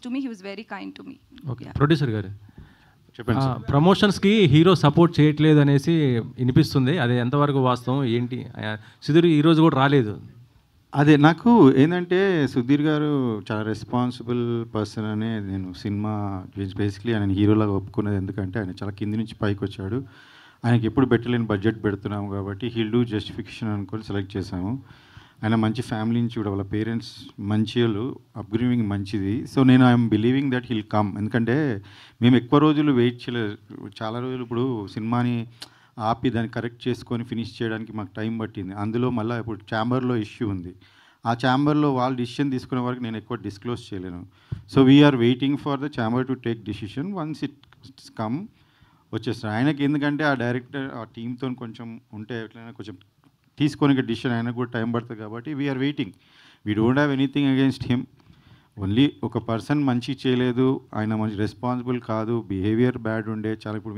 to me, he was very kind to me. Okay producer గారు చెప్పండి sir. ప్రమోషన్స్కి hero support చేయట్లేదు అనేసి వినిపిస్తుంది, అది ఎంతవరకు వాస్తవం ఏంటి? సుధీర్ ఈరోజు కూడా రాలేదు. అదే నాకు ఏంటంటే సుధీర్ గారు చాలా రెస్పాన్సిబుల్ పర్సన్ అనే నేను సినిమా బేసిక్లీ ఆయన హీరోలాగా ఒప్పుకున్నది. ఎందుకంటే ఆయన చాలా కింది నుంచి పైకి వచ్చాడు. ఆయనకి ఎప్పుడు పెట్టలేని బడ్జెట్ పెడుతున్నాము కాబట్టి హీల్ డూ జస్టిఫికేషన్ అనుకొని సెలెక్ట్ చేశాము. ఆయన మంచి ఫ్యామిలీ నుంచి కూడా వాళ్ళ పేరెంట్స్ మంచి వాళ్ళు, అప్గ్రేవింగ్ మంచిది. సో నేను I'm believing that he'll come. ఎందుకంటే మేము ఎక్కువ రోజులు వెయిట్ చేయలేదు. చాలా రోజులు ఇప్పుడు సినిమాని ఆపి దాన్ని కరెక్ట్ చేసుకొని ఫినిష్ చేయడానికి మాకు టైం పట్టింది. అందులో మళ్ళీ ఇప్పుడు ఛాంబర్లో ఇష్యూ ఉంది. ఆ ఛాంబర్లో వాళ్ళు డిసిషన్ తీసుకునే వరకు నేను ఎక్కువ డిస్క్లోజ్ చేయలేను. So we are waiting for the chamber to take decision. Once it's come వచ్చేస్తాడు. ఆయనకి ఎందుకంటే ఆ డైరెక్టర్ ఆ టీంతో కొంచెం ఉంటే ఎట్లయినా కొంచెం తీసుకొని డిసిషన్ ఆయనకు కూడా టైం పడుతుంది కాబట్టి we are waiting. We don't have anything against him. Only ఒక పర్సన్ మంచి చేయలేదు, ఆయన మంచి రెస్పాన్సిబుల్ కాదు, బిహేవియర్ బ్యాడ్ ఉండే చాలా. ఇప్పుడు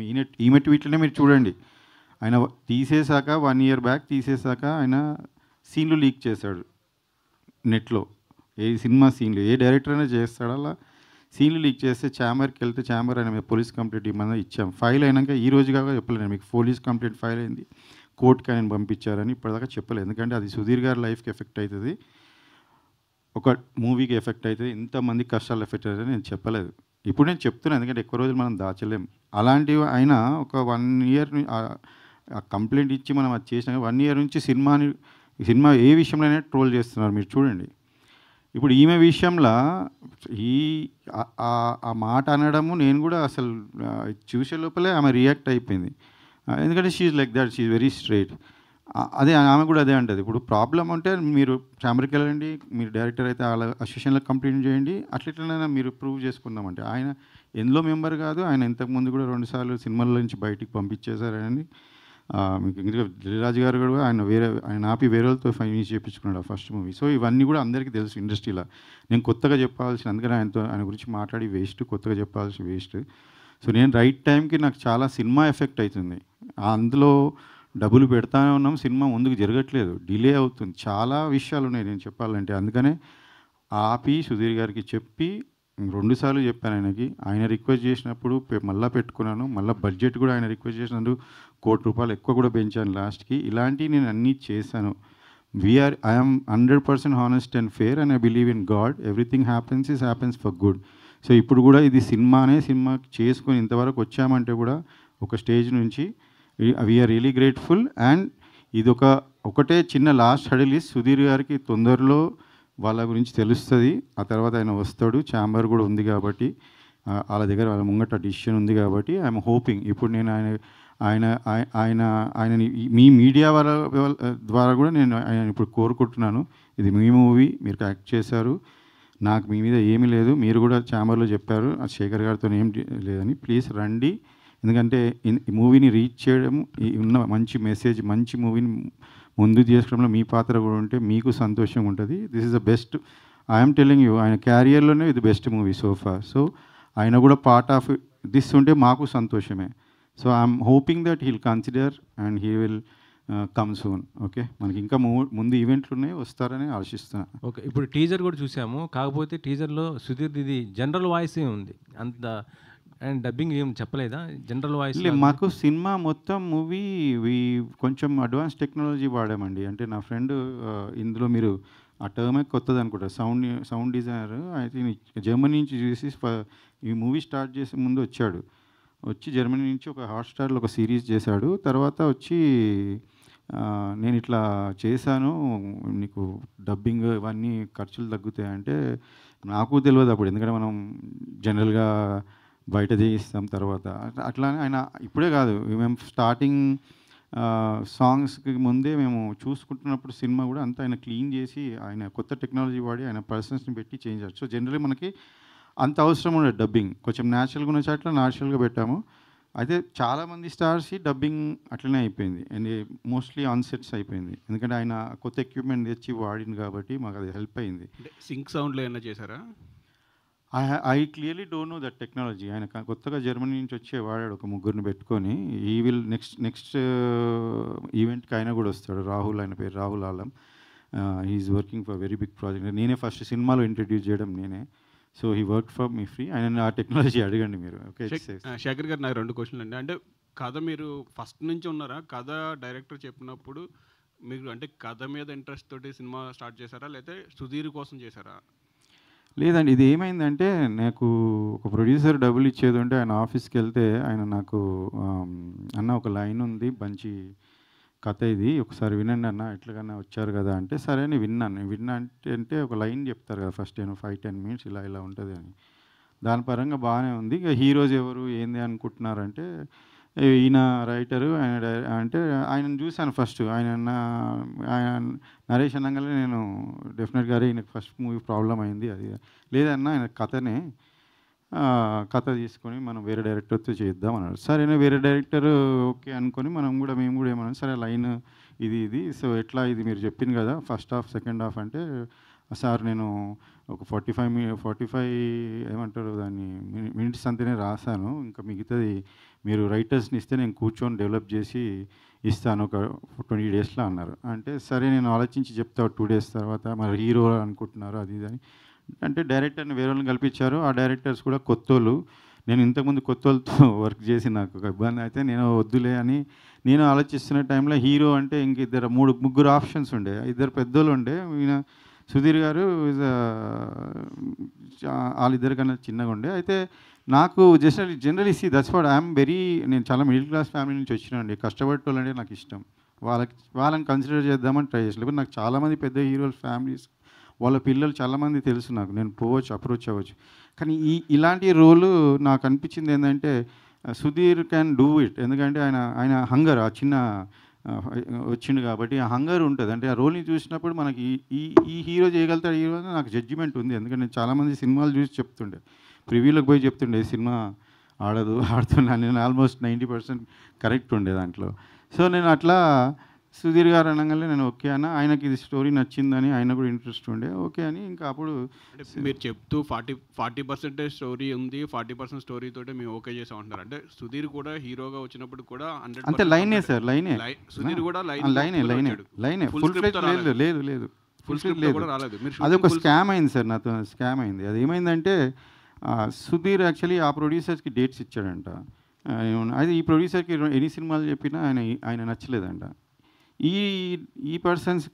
ఈమె ట్వీట్లనే మీరు చూడండి, ఆయన తీసేశాక 1 year బ్యాక్ తీసేశాక ఆయన సీన్లు లీక్ చేశాడు నెట్లో. ఏ సినిమా సీన్లు ఏ డైరెక్టర్ అయినా చేస్తాడు అలా సీన్లు లీక్ చేస్తే ఛాంబర్కి వెళ్తే ఛాంబర్ ఆయన పోలీస్ కంప్లైంట్ ఇవ్వమని ఇచ్చాం. ఫైల్ అయినాక ఈ రోజు కాక చెప్పలేను మీకు పోలీస్ కంప్లైంట్ ఫైల్ అయింది, కోర్టుకి ఆయన పంపించారని ఇప్పటిదాకా చెప్పలేదు. ఎందుకంటే అది సుధీర్ గారి లైఫ్కి ఎఫెక్ట్ అవుతుంది, ఒక మూవీకి ఎఫెక్ట్ అవుతుంది, ఇంతమంది కష్టాలు ఎఫెక్ట్ అవుతుంది నేను చెప్పలేదు. ఇప్పుడు నేను చెప్తున్నాను ఎందుకంటే ఎక్కువ రోజులు మనం దాచలేం. అలాంటివి అయినా ఒక 1 year కంప్లైంట్ ఇచ్చి మనం అది చేసినాక 1 year నుంచి సినిమా ఏ విషయంలోనే ట్రోల్ చేస్తున్నారు మీరు చూడండి. ఇప్పుడు ఈమె విషయంలో ఆ మాట అనడము నేను కూడా అసలు చూసే లోపలే ఆమె రియాక్ట్ అయిపోయింది. ఎందుకంటే she's like that, she's very straight. అదే ఆమె కూడా అదే అంటుంది. ఇప్పుడు ప్రాబ్లం అంటే మీరు ఛాంబర్కి వెళ్ళండి, మీరు డైరెక్టర్ అయితే వాళ్ళ అసోసియేషన్లో కంప్లైంట్ చేయండి, అట్లెట్లైనా మీరు ప్రూవ్ చేసుకుందామంటే ఆయన ఎందులో మెంబర్ కాదు. ఆయన ఇంతకుముందు కూడా 2 సార్లు సినిమాల నుంచి బయటికి పంపించేశారని మీకు ఇంకా దిల్రాజు గారు కూడా ఆయన ఆపి వేరే వాళ్ళతో ఫైనాన్స్ చేయించుకున్నాడు ఆ ఫస్ట్ మూవీ. సో ఇవన్నీ కూడా అందరికీ తెలుసు ఇండస్ట్రీలో. నేను కొత్తగా చెప్పాల్సిన, అందుకని ఆయన గురించి మాట్లాడి వేస్ట్, కొత్తగా చెప్పాల్సిన వేస్ట్. సో నేను రైట్ టైంకి నాకు చాలా సినిమా ఎఫెక్ట్ అవుతుంది. అందులో డబ్బులు పెడతానే ఉన్నాం, సినిమా ముందుకు జరగట్లేదు, డిలే అవుతుంది, చాలా విషయాలు ఉన్నాయి నేను చెప్పాలంటే. అందుకనే ఆపి సుధీర్ గారికి చెప్పి 2 సార్లు చెప్పాను ఆయనకి. ఆయన రిక్వెస్ట్ చేసినప్పుడు మళ్ళీ పెట్టుకున్నాను, మళ్ళీ బడ్జెట్ కూడా ఆయన రిక్వెస్ట్ చేసినందుకు ₹1,00,00,000 ఎక్కువ కూడా పెంచాను లాస్ట్కి. ఇలాంటివి నేను అన్నీ చేశాను. I'm 100% honest and fair and I believe in God. Everything happens for good. So ఇప్పుడు కూడా ఇది సినిమా చేసుకొని ఇంతవరకు వచ్చామంటే కూడా ఒక స్టేజ్ నుంచి వీఆర్ రియలీ గ్రేట్ఫుల్. అండ్ ఇది ఒకటే చిన్న లాస్ట్ హడిల్ ఇస్ సుధీర్ గారికి తొందరలో వాళ్ళ గురించి తెలుస్తుంది. ఆ తర్వాత ఆయన వస్తాడు, ఛాంబర్ కూడా ఉంది కాబట్టి వాళ్ళ దగ్గర వాళ్ళ ముంగట డిసిషన్ ఉంది కాబట్టి ఐఎమ్ హోపింగ్. ఇప్పుడు నేను ఆయనని మీ మీడియా ద్వారా కూడా నేను ఆయన ఇప్పుడు కోరుకుంటున్నాను, ఇది మీ మూవీ, మీరు యాక్ట్ చేశారు, నాకు మీ మీద ఏమీ లేదు, మీరు కూడా ఛాంబర్లో చెప్పారు శేఖర్ గారితో ఏం లేదని, ప్లీజ్ రండి. ఎందుకంటే ఈ మూవీని రీచ్ చేయడం, ఉన్న మంచి మెసేజ్, మంచి మూవీని ముందు చేసుకోవడంలో మీ పాత్ర కూడా ఉంటే మీకు సంతోషంగా ఉంటుంది. This is the best, I'm telling you, ఆయన క్యారియర్లోనే ఇది బెస్ట్ మూవీ సోఫా. సో ఆయన కూడా పార్ట్ ఆఫ్ దిస్ ఉంటే మాకు సంతోషమే. So I'm hoping that heal consider and he will come soon. Okay, మనకి ఇంకా ముందు ఈవెంట్లు ఉన్నాయి, వస్తారని ఆశిస్తున్నాను. ఓకే, ఇప్పుడు టీజర్ కూడా చూసాము. కాకపోతే టీజర్లో సుధీర్ ఇది జనరల్ వాయిసే ఉంది, అంత అండ్ డబ్బింగ్ ఏం చెప్పలేదా? జనరల్ వాయిస్ మాకు సినిమా మొత్తం మూవీ కొంచెం అడ్వాన్స్ టెక్నాలజీ వాడామండి. అంటే నా ఫ్రెండ్ ఇందులో మీరు ఆ టర్మే కొత్తది అనుకుంటా, సౌండ్ డిజైనర్ అయితే జర్మనీ నుంచి చూసి ఈ మూవీ స్టార్ట్ చేసే ముందు వచ్చి జర్మనీ నుంచి ఒక హాట్స్టార్లో ఒక సిరీస్ చేశాడు. తర్వాత వచ్చి నేను ఇట్లా చేశాను, నీకు డబ్బింగ్ ఇవన్నీ ఖర్చులు తగ్గుతాయి అంటే నాకు తెలియదు అప్పుడు, ఎందుకంటే మనం జనరల్గా బయట చేయిస్తాం. తర్వాత అట్లానే ఆయన ఇప్పుడే కాదు, మేము స్టార్టింగ్ సాంగ్స్కి ముందే మేము చూసుకుంటున్నప్పుడు సినిమా కూడా అంతా ఆయన క్లీన్ చేసి ఆయన కొత్త టెక్నాలజీ వాడి ఆయన పర్సన్స్ని పెట్టి చేంజ్ చేయాలి. సో జనరల్లీ మనకి అంత అవసరం ఉండదు డబ్బింగ్, కొంచెం న్యాచురల్గా ఉన్న చాట్ల న్యాచురల్గా పెట్టాము. అయితే చాలామంది స్టార్స్ డబ్బింగ్ అట్లనే అయిపోయింది అండ్ మోస్ట్లీ ఆన్ సెట్స్ అయిపోయింది, ఎందుకంటే ఆయన కొత్త ఎక్విప్మెంట్ తెచ్చి వాడింది కాబట్టి మాకు అది హెల్ప్ అయింది. సింక్ సౌండ్లో ఏమైనా చేశారా? I clearly don't know that technology. ఆయన కొత్తగా జర్మనీ నుంచి వచ్చే వాడాడు, ఒక 3 పెట్టుకొని. ఈ విల్ నెక్స్ట్ ఈవెంట్కి ఆయన కూడా వస్తాడు, రాహుల్, ఆయన పేరు Rahul Alam. He's working for very big project. నేనే ఫస్ట్ సినిమాలో ఇంట్రడ్యూస్ చేయడం నేనే. So he work for me free. ఆయన ఆ టెక్నాలజీ అడగండి మీరు. ఓకే. శేఖర్ గారు, నాకు 2 క్వశ్చన్లు అండి. అంటే కథ మీరు ఫస్ట్ నుంచి ఉన్నారా? కథ డైరెక్టర్ చెప్పినప్పుడు మీరు అంటే కథ మీద ఇంట్రెస్ట్ తోటి సినిమా స్టార్ట్ చేశారా? లేకపోతే సుధీర్ కోసం చేశారా? లేదండి, ఇది ఏమైందంటే నాకు ఒక ప్రొడ్యూసర్ డబ్బులు ఇచ్చేది ఉంటే ఆయన ఆఫీస్కి వెళ్తే ఆయన నాకు అన్న ఒక లైన్ ఉంది, మంచి కథ ఇది, ఒకసారి వినండి అన్న, ఎట్లాగన్నా వచ్చారు కదా అంటే సరే అని విన్నాను. విన్నా అంటే ఒక లైన్ చెప్తారు కదా ఫస్ట్ 5-10 మినిట్స్ ఇలా ఇలా ఉంటుంది అని. దాని పరంగా బాగానే ఉంది. ఇక హీరోస్ ఎవరు ఏంది అనుకుంటున్నారంటే ఈయన రైటరు, ఆయన అంటే ఆయనను చూశాను ఫస్ట్. ఆయన నరేష్ అనగానే నేను డెఫినెట్గా ఈయనకు ఫస్ట్ మూవీ ప్రాబ్లం అయింది అది. లేదన్నా ఆయన కథనే కథ తీసుకొని మనం వేరే డైరెక్టర్తో చేద్దాం అన్నాడు. సరేనా, వేరే డైరెక్టర్ ఓకే అనుకొని మేము కూడా ఏమన్నా సరే లైన్ ఇది సో ఎట్లా ఇది మీరు చెప్పింది కదా ఫస్ట్ హాఫ్ సెకండ్ హాఫ్ అంటే సార్ నేను ఒక 45 ఏమంటారు దాన్ని మినిట్స్ అంతనే రాశాను, ఇంకా మిగతాది మీరు రైటర్స్ని ఇస్తే నేను కూర్చొని డెవలప్ చేసి ఇస్తాను ఒక 20 డేస్లో అన్నారు. అంటే సరే నేను ఆలోచించి చెప్తా 2 డేస్ తర్వాత, మరి హీరో అనుకుంటున్నారు అది ఇది అని. అంటే డైరెక్టర్ని వేరే వాళ్ళని కల్పించారు. ఆ డైరెక్టర్స్ కూడా కొత్తోళ్ళు. నేను ఇంతకుముందు కొత్తోళ్ళతో వర్క్ చేసి నాకు ఒక ఇబ్బంది అయితే నేను వద్దులే అని నేను ఆలోచిస్తున్న టైంలో హీరో అంటే ఇంక ముగ్గురు ఆప్షన్స్ ఉండే. 2 పెద్దోళ్ళు ఉండే. ఈయన సుధీర్ గారు వాళ్ళిద్దరికన్నా చిన్నగా ఉండే. అయితే నాకు generally that's what I'm very, నేను చాలా మిడిల్ క్లాస్ ఫ్యామిలీ నుంచి వచ్చినానండి. కష్టపడేటోళ్ళంటే నాకు ఇష్టం. వాళ్ళని కన్సిడర్ చేద్దామని ట్రై చేసి, లేకపోతే నాకు చాలామంది పెద్ద హీరోల ఫ్యామిలీస్ వాళ్ళ పిల్లలు చాలామంది తెలుసు నాకు, నేను అప్రోచ్ అవ్వచ్చు. కానీ ఇలాంటి రోలు నాకు అనిపించింది ఏంటంటే సుధీర్ క్యాన్ డూ ఇట్. ఎందుకంటే ఆయన హంగర్ ఆ చిన్న వచ్చిండు కాబట్టి ఆ హంగర్ ఉంటుంది. అంటే ఆ రోల్ని చూసినప్పుడు మనకి ఈ హీరో చేయగలుగుతాడు, హీరో నాకు జడ్జిమెంట్ ఉంది. ఎందుకంటే నేను చాలామంది సినిమాలు చూసి చెప్తుండే, ప్రివ్యూలోకి పోయి చెప్తుండే ఈ సినిమా ఆడుతున్నాను నేను ఆల్మోస్ట్ 90% కరెక్ట్ ఉండే దాంట్లో. సో నేను అట్లా సుధీర్ గారు అనగానే నేను ఓకే అన్న, ఆయనకి ఇది స్టోరీ నచ్చిందని ఆయన కూడా ఇంట్రెస్ట్ ఉండే ఓకే అని. ఇంకా అప్పుడు మీరు చెప్తూ 40% స్టోరీ ఉంది, 40% స్టోరీ తోటి మేము ఓకే చేసాం అంటున్నారు. అంటే సుధీర్ కూడా హీరోగా వచ్చినప్పుడు కూడా అంతే లైనే సార్, లైనే సుధీర్ కూడా లైనే ఫుల్ ఫ్లెడ్జ్ లేదు ఫుల్ స్క్రిప్ట్ కూడా రాలేదు. అది ఒక స్కామ్ అయింది సార్, నాతో స్కామ్ అయింది. అది ఏమైందంటే సుధీర్ యాక్చువల్లీ ఆ ప్రొడ్యూసర్స్కి డేట్స్ ఇచ్చాడంట. అది ఈ ప్రొడ్యూసర్కి ఎన్ని సినిమాలు చెప్పినా ఆయన నచ్చలేదంట. ఈ పర్సన్స్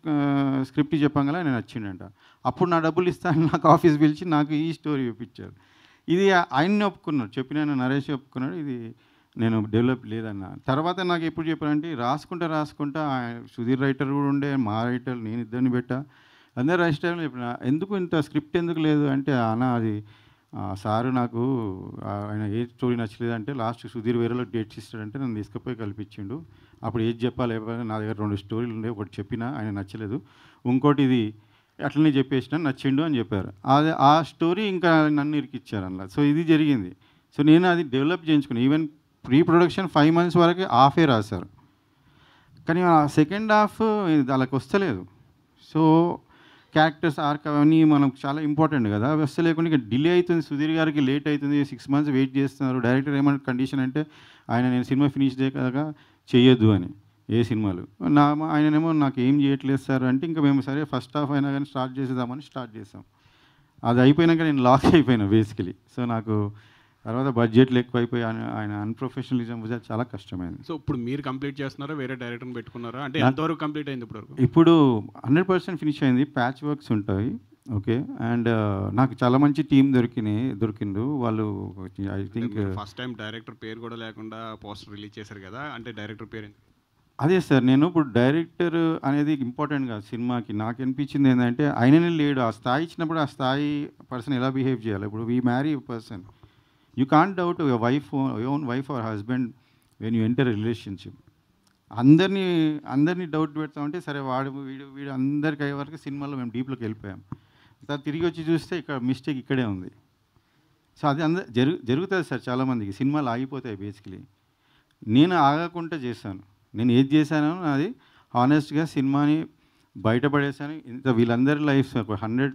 స్క్రిప్ట్ చెప్పంగా ఆయన నచ్చిండంట. అప్పుడు నా డబ్బులు ఇస్తాను నాకు ఆఫీస్ పిలిచి నాకు ఈ స్టోరీ చూపించారు. ఇది ఆయన్ని ఒప్పుకున్నాడు, చెప్పిన నరేష్ ఒప్పుకున్నాడు, ఇది నేను డెవలప్ లేదన్న. తర్వాత నాకు ఎప్పుడు చెప్పారంటే రాసుకుంటా సుధీర్ రైటర్ కూడా ఉండే, మా రైటర్ నేను ఇద్దరిని పెట్టా, అందరు రైటర్లు చెప్పిన ఎందుకు ఇంత స్క్రిప్ట్ ఎందుకు లేదు అంటే అన్న అది సారు నాకు ఆయన ఏ స్టోరీ నచ్చలేదంటే లాస్ట్ సుధీర్ వేరేలో డేట్స్ ఇస్తాడంటే నన్ను తీసుకుపోయి కల్పించిండు. అప్పుడు ఏది చెప్పాలి, నా దగ్గర 2 స్టోరీలు ఉండే, ఒకటి చెప్పినా ఆయన నచ్చలేదు, ఇంకోటి ఇది అట్లనే చెప్పేసిన నచ్చిండు అని చెప్పారు. ఆ స్టోరీ ఇంకా నన్ను ఇరికిచ్చారు అలా. సో ఇది జరిగింది. సో నేను అది డెవలప్ చేయించుకున్నాను. ఈవెన్ ప్రీ ప్రొడక్షన్ 5 months వరకు హాఫే రాశారు, కానీ ఆ సెకండ్ హాఫ్ వాళ్ళకి వస్తలేదు. సో క్యారెక్టర్స్ ఆర్క్ అవన్నీ మనకు చాలా ఇంపార్టెంట్ కదా, అవి వస్తే లేకుండా ఇక డిలే అవుతుంది, సుధీర్ గారికి లేట్ అవుతుంది, 6 months వెయిట్ చేస్తున్నారు. డైరెక్టర్ ఏమైనా కండిషన్ అంటే నేను సినిమా ఫినిష్ చేయక చేయొద్దు అని ఏ సినిమాలు ఆయననేమో నాకు ఏం చేయట్లేదు సార్ అంటే ఇంకా మేము సరే ఫస్ట్ హాఫ్ అయినా కానీ స్టార్ట్ చేసేద్దామని స్టార్ట్ చేసాం. అది అయిపోయినాక నేను లాక్ అయిపోయినా బేసికలీ. సో నాకు తర్వాత బడ్జెట్లు ఎక్కువైపోయి ఆయన అన్ప్రొఫెషనలిజం చాలా కష్టమైంది. సో ఇప్పుడు మీరు కంప్లీట్ చేస్తున్నారా, వేరే డైరెక్టర్ని పెట్టుకున్నారా? అంటే ఎంతవరకు కంప్లీట్ అయింది ఇప్పుడు 100% ఫినిష్ అయింది. ప్యాచ్ వర్క్స్ ఉంటాయి ఓకే. అండ్ నాకు చాలా మంచి టీం దొరికిండు వాళ్ళు. I think first time director పేరు కూడా లేకుండా పోస్టర్ రిలీజ్ చేశారు కదా, అంటే డైరెక్టర్ పేరు అదే సార్. నేను ఇప్పుడు డైరెక్టర్ అనేది ఇంపార్టెంట్ కాదు సినిమాకి. నాకు అనిపించింది ఏంటంటే ఆయననే లేడు, ఆ స్థాయి ఇచ్చినప్పుడు ఆ స్థాయి పర్సన్ ఎలా బిహేవ్ చేయాలి. ఇప్పుడు we marry person, you can't doubt your own wife or husband when you enter relationship. అందరినీ డౌట్ పెడతామంటే సరే వీడు అందరికి అయ్యే వరకు సినిమాలో మేము డీప్లోకి వెళ్ళిపోయాం. తర్వాత తిరిగి వచ్చి చూస్తే ఇక్కడ మిస్టేక్ ఇక్కడే ఉంది. సో అది జరుగుతుంది సార్ చాలామందికి, సినిమాలు ఆగిపోతాయి బేసికలీ. నేను ఆగకుండా చేశాను, నేను ఏది చేశానో అది హానెస్ట్గా సినిమాని బయటపడేశాను. ఇంత వీళ్ళందరి లైఫ్ 100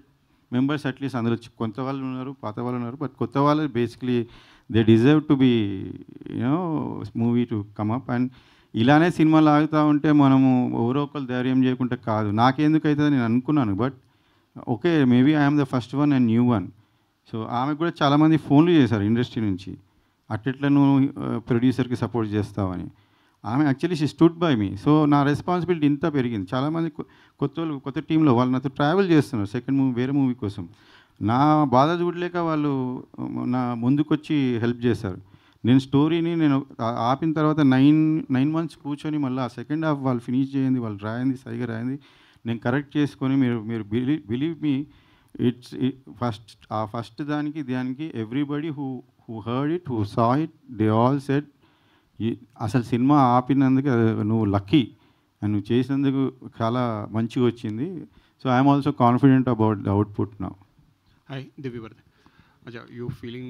members అట్లీస్ట్ అందులో కొంత వాళ్ళు ఉన్నారు, పాత వాళ్ళు ఉన్నారు, బట్ కొత్త వాళ్ళు basically they deserve to be movie to come up. And ఇలానే సినిమాలు ఆగుతూ ఉంటే మనము ఎవరో ఒకరు ధైర్యం చేయకుండా కాదు. నాకెందుకు అవుతుంది నేను అనుకున్నాను, but okay maybe I'm the first one and new one. So ఆమెకు కూడా చాలామంది ఫోన్లు చేశారు ఇండస్ట్రీ నుంచి, అట్లా నువ్వు ప్రొడ్యూసర్కి సపోర్ట్ చేస్తావని. ఆమె actually she stood by me. So నా రెస్పాన్సిబిలిటీ ఇంత పెరిగింది. చాలామంది కొత్త టీంలో వాళ్ళు నాతో ట్రావెల్ చేస్తున్నారు సెకండ్ మూవీ, వేరే మూవీ కోసం. నా బాధ చూడలేక వాళ్ళు నా ముందుకొచ్చి హెల్ప్ చేశారు. నేను స్టోరీని ఆపిన తర్వాత 9 months కూర్చొని మళ్ళీ ఆ సెకండ్ హాఫ్ వాళ్ళు ఫినిష్ చేయండి, వాళ్ళు రాయింది సరిగా రాయింది, నేను కరెక్ట్ చేసుకొని మీరు బిలీవ్ మీ, ఫస్ట్ దానికి everybody who heard it, who saw it, they all said అసలు సినిమా ఆపినందుకు నువ్వు లక్కీ అండ్ నువ్వు చేసినందుకు చాలా మంచిగా వచ్చింది. So I'm also confident about the output now. Hi Divyavardhan. అచ్చా, యూ ఫీలింగ్